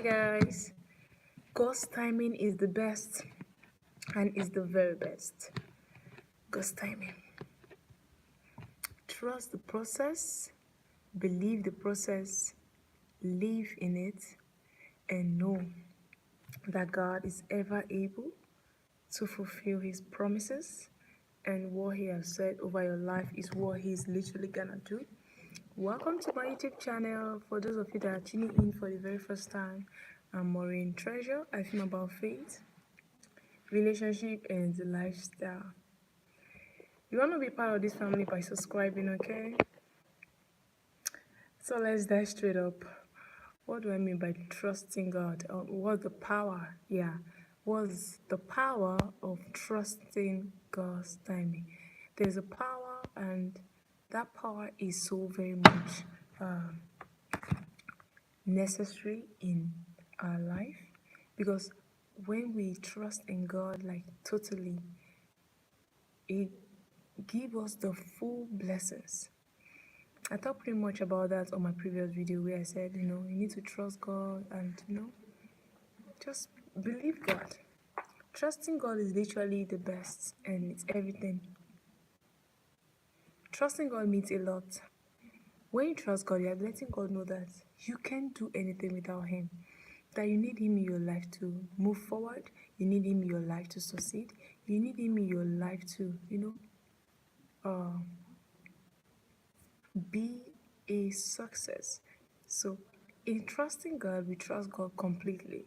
Hi guys, God's timing is the best and is the very best. God's timing. Trust the process, believe the process, live in it, and know that God is ever able to fulfill His promises, and what He has said over your life is what He's literally gonna do. Welcome to my YouTube channel. For those of you that are tuning in for the very first time, I'm Maureen Treasure. I film about faith, relationship, and lifestyle. You want to be part of this family by subscribing, okay? So let's dive straight up. What do I mean by trusting God? What's the power? Yeah, what's the power of trusting God's timing? There's a power, and that power is so very much necessary in our life, because when we trust in God, like totally, it gives us the full blessings. I talked pretty much about that on my previous video where I said, you need to trust God and, just believe God. Trusting God is literally the best and it's everything. Trusting God means a lot. When you trust God, you're letting God know that you can't do anything without Him. That you need Him in your life to move forward. You need Him in your life to succeed. You need Him in your life to, be a success. So in trusting God, we trust God completely.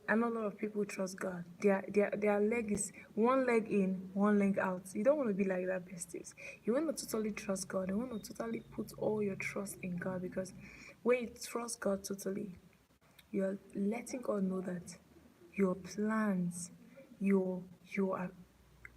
And a lot of people trust God. Their leg is one leg in, one leg out. You don't want to be like that, besties. You want to totally trust God. You want to totally put all your trust in God, because when you trust God totally, you're letting God know that your plans, your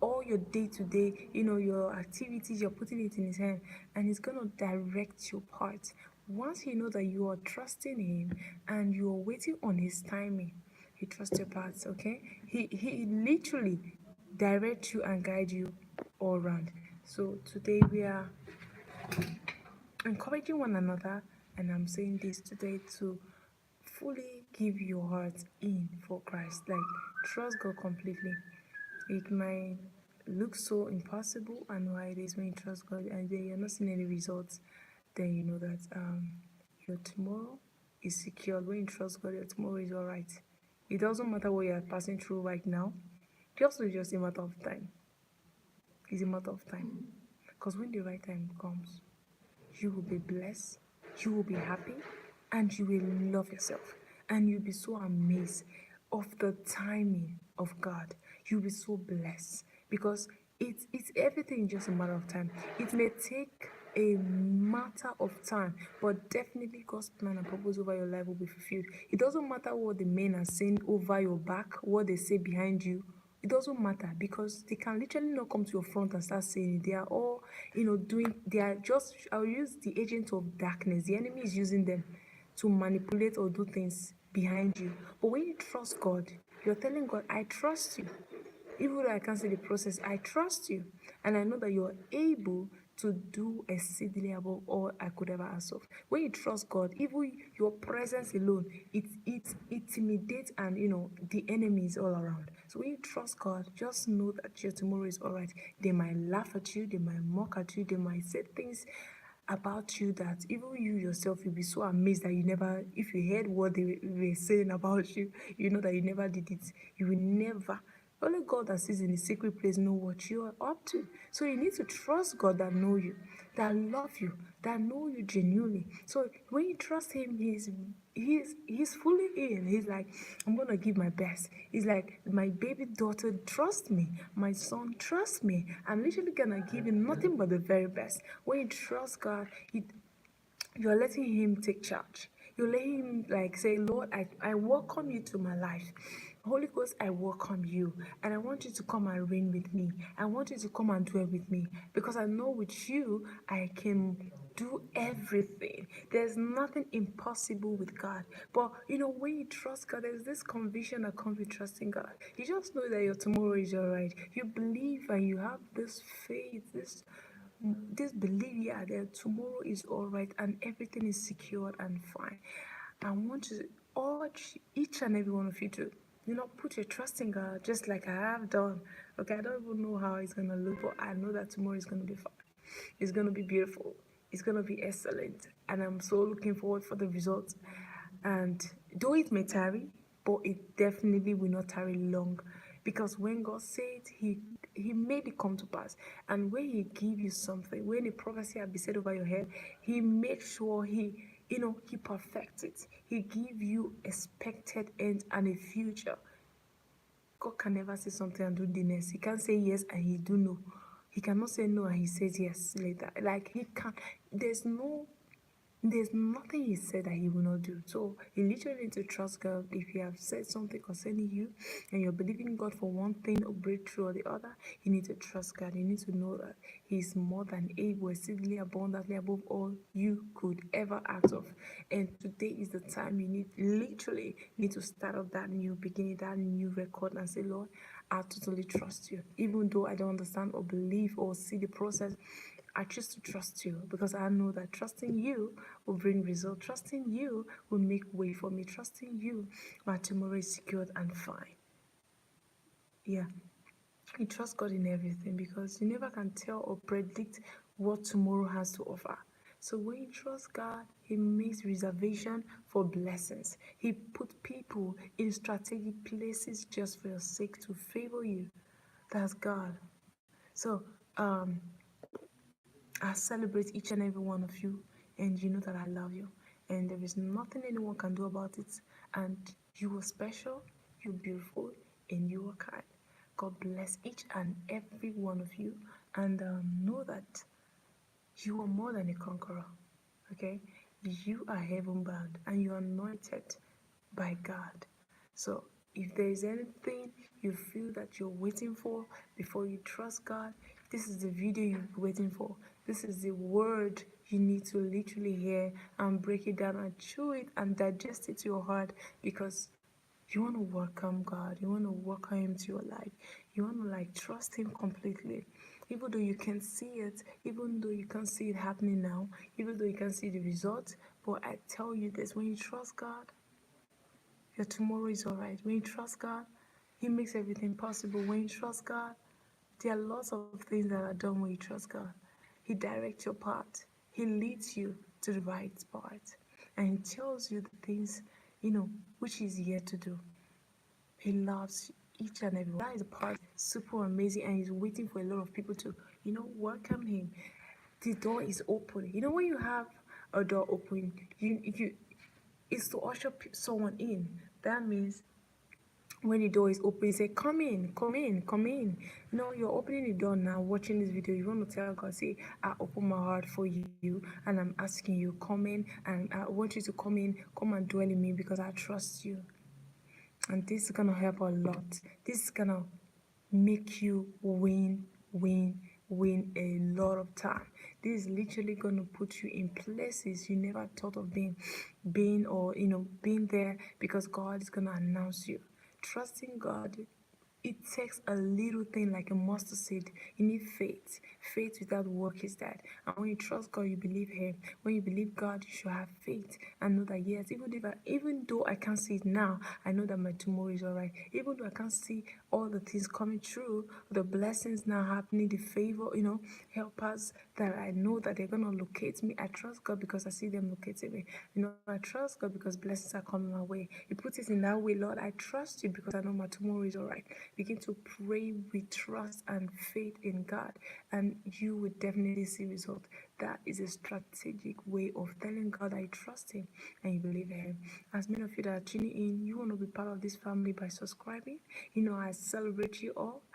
all your day-to-day, your activities, you're putting it in His hand, and He's gonna direct your part. Once you know that you are trusting Him and you are waiting on His timing, He trusts your parts. Okay, He literally directs you and guide you all around. So today we are encouraging one another, and I'm saying this today to fully give your heart in for Christ. Like, trust God completely. It might look so impossible, and why it is when you trust God and then you're not seeing any results, then you know that your tomorrow is secured. When you trust God, your tomorrow is all right. It doesn't matter what you're passing through right now. Just a matter of time. It's a matter of time. Because when the right time comes, you will be blessed, you will be happy, and you will love yourself. And you'll be so amazed of the timing of God. You'll be so blessed, because it's everything just a matter of time. It may take a matter of time, but definitely God's plan and purpose over your life will be fulfilled. It doesn't matter what the men are saying over your back, what they say behind you. It doesn't matter, because they can literally not come to your front and start saying it. They are all, they are just, I'll use the agent of darkness. The enemy is using them to manipulate or do things behind you. But when you trust God, you're telling God, I trust you. Even though I can't see the process, I trust you. And I know that you're able to do exceedingly above all I could ever ask of. When you trust God, even your presence alone, it intimidates, and the enemy is all around. So when you trust God, just know that your tomorrow is all right. They might laugh at you, they might mock at you, they might say things about you that even you yourself, you'll be so amazed that you never, if you heard what they were saying about you, you know that you never did it. You will never. Only God that sees in the secret place know what you are up to. So you need to trust God that know you, that love you, that know you genuinely. So when you trust Him, He's fully in. He's like, I'm gonna give my best. He's like, my baby daughter, trust me. My son, trust me. I'm literally gonna give you nothing but the very best. When you trust God, you're letting Him take charge. You're letting Him, like, say, Lord, I welcome you to my life. Holy Ghost, I welcome you, and I want you to come and reign with me. I want you to come and dwell with me, because I know with you I can do everything. There's nothing impossible with God. But when you trust God, there's this conviction that comes with trusting God. You just know that your tomorrow is all right. You believe and you have this faith, this belief, yeah, that tomorrow is all right and everything is secured and fine. I want you, all urge each and every one of you to, put your trust in God, just like I have done. Okay, I don't even know how it's gonna look, but I know that tomorrow is gonna be fine. It's gonna be beautiful. It's gonna be excellent, and I'm so looking forward for the results. And though it may tarry, but it definitely will not tarry long, because when God said, He made it come to pass. And when He give you something, when a prophecy has been said over your head, He makes sure He perfects it. He give you expected end and a future. God can never say something and do the next. He can't say yes and He do no. He cannot say no and He says yes later. Like He can't. There's nothing He said that He will not do. So you literally need to trust God. If you have said something concerning you and you're believing God for one thing or breakthrough or the other, you need to trust God. You need to know that He's more than able, exceedingly abundantly above all you could ever ask of. And today is the time you literally need to start up that new beginning, that new record, and say, Lord, I totally trust you. Even though I don't understand or believe or see the process, I choose to trust you, because I know that trusting you will bring results. Trusting you will make way for me. Trusting you, my tomorrow is secured and fine. Yeah. You trust God in everything, because you never can tell or predict what tomorrow has to offer. So when you trust God, He makes reservation for blessings. He put people in strategic places just for your sake, to favor you. That's God. So I celebrate each and every one of you, and you know that I love you, and there is nothing anyone can do about it. And you are special, you're beautiful, and you are kind. God bless each and every one of you, and know that you are more than a conqueror. Okay, you are heaven bound, and you are anointed by God. So if there is anything you feel that you're waiting for before you trust God, this is the video you're waiting for. This is the word you need to literally hear and break it down and chew it and digest it to your heart, because you want to welcome God. You want to welcome Him to your life. You want to trust Him completely. Even though you can see it, even though you can't see it happening now, even though you can't see the results, but I tell you this, when you trust God, your tomorrow is alright. When you trust God, He makes everything possible. When you trust God, there are lots of things that are done when you trust God. He directs your path. He leads you to the right path. And He tells you the things, which He's here to do. He loves each and every one. That is the part super amazing, and He's waiting for a lot of people to, welcome Him. The door is open. When you have a door open, it's to usher someone in. That means when the door is open, you say, come in, come in, come in. You're opening the door now, watching this video. You want to tell God, say, I open my heart for you, and I'm asking you, come in, and I want you to come in, come and dwell in me, because I trust you. And this is going to help a lot. This is going to make you win a lot of time. This is literally going to put you in places you never thought of being or being there, because God is going to announce you. Trusting God, it takes a little thing like a mustard seed. You need faith. Faith without work is dead. And when you trust God, you believe Him. When you believe God, you should have faith and know that yes, even though I can't see it now, I know that my tomorrow is alright. Even though I can't see all the things coming true, the blessings now happening, the favor, helpers that I know that they're gonna locate me. I trust God because I see them locating me. I trust God because blessings are coming my way. He puts it in that way, Lord. I trust you because I know my tomorrow is alright. Begin to pray with trust and faith in God, and you will definitely see results. That is a strategic way of telling God I trust Him and you believe in Him. As many of you that are tuning in, you want to be part of this family by subscribing. I celebrate you all.